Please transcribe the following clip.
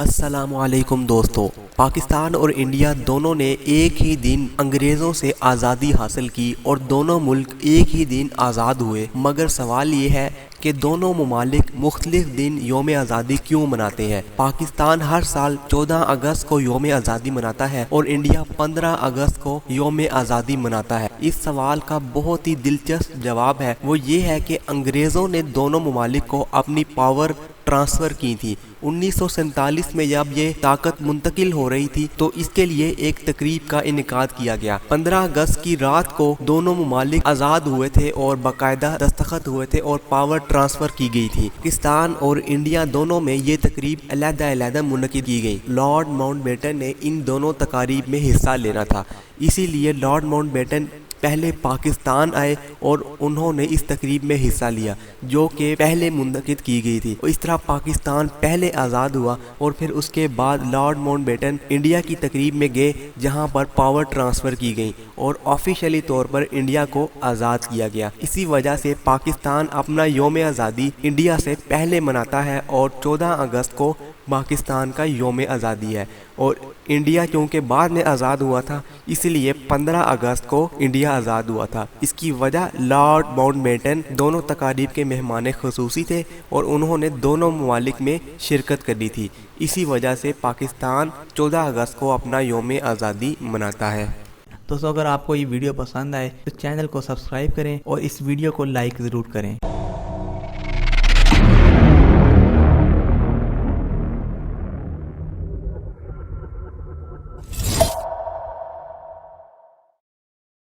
السلام علیکم دوستو، پاکستان اور انڈیا دونوں نے ایک ہی دن انگریزوں سے آزادی حاصل کی اور دونوں ملک ایک ہی دن آزاد ہوئے، مگر سوال یہ ہے کہ دونوں ممالک مختلف دن یوم آزادی کیوں مناتے ہیں؟ پاکستان ہر سال 14 اگست کو یوم آزادی مناتا ہے اور انڈیا 15 اگست کو یوم آزادی مناتا ہے۔ اس سوال کا بہت ہی دلچسپ جواب ہے، وہ یہ ہے کہ انگریزوں نے دونوں ممالک کو اپنی پاور ٹرانسفر کی تھی۔ 1947 میں جب یہ طاقت منتقل ہو رہی تھی تو اس کے لیے ایک تقریب کا انعقاد کیا گیا۔ 15 اگست کی رات کو دونوں ممالک آزاد ہوئے تھے اور باقاعدہ دستخط ہوئے تھے اور پاور ٹرانسفر کی گئی تھی۔ پاکستان اور انڈیا دونوں میں یہ تقریب علیحدہ منعقد کی گئی۔ لارڈ ماؤنٹ بیٹن نے ان دونوں تقاریب میں حصہ لینا تھا، اسی لیے لارڈ ماؤنٹ بیٹن پہلے پاکستان آئے اور انہوں نے اس تقریب میں حصہ لیا جو کہ پہلے منعقد کی گئی تھی۔ اس طرح پاکستان پہلے آزاد ہوا اور پھر اس کے بعد لارڈ ماؤنٹ بیٹن انڈیا کی تقریب میں گئے جہاں پر پاور ٹرانسفر کی گئی اور آفیشیلی طور پر انڈیا کو آزاد کیا گیا۔ اسی وجہ سے پاکستان اپنا یوم آزادی انڈیا سے پہلے مناتا ہے اور 14 اگست کو پاکستان کا یوم آزادی ہے، اور انڈیا کیونکہ بعد میں آزاد ہوا تھا اس لیے 15 اگست کو انڈیا آزاد ہوا تھا۔ اس کی وجہ لارڈ ماؤنٹ بیٹن دونوں تقاریب کے مہمان خصوصی تھے اور انہوں نے دونوں ممالک میں شرکت کرنی تھی، اسی وجہ سے پاکستان 14 اگست کو اپنا یوم آزادی مناتا ہے۔ دوستو، اگر آپ کو یہ ویڈیو پسند آئے تو چینل کو سبسکرائب کریں اور اس ویڈیو کو لائک ضرور کریں۔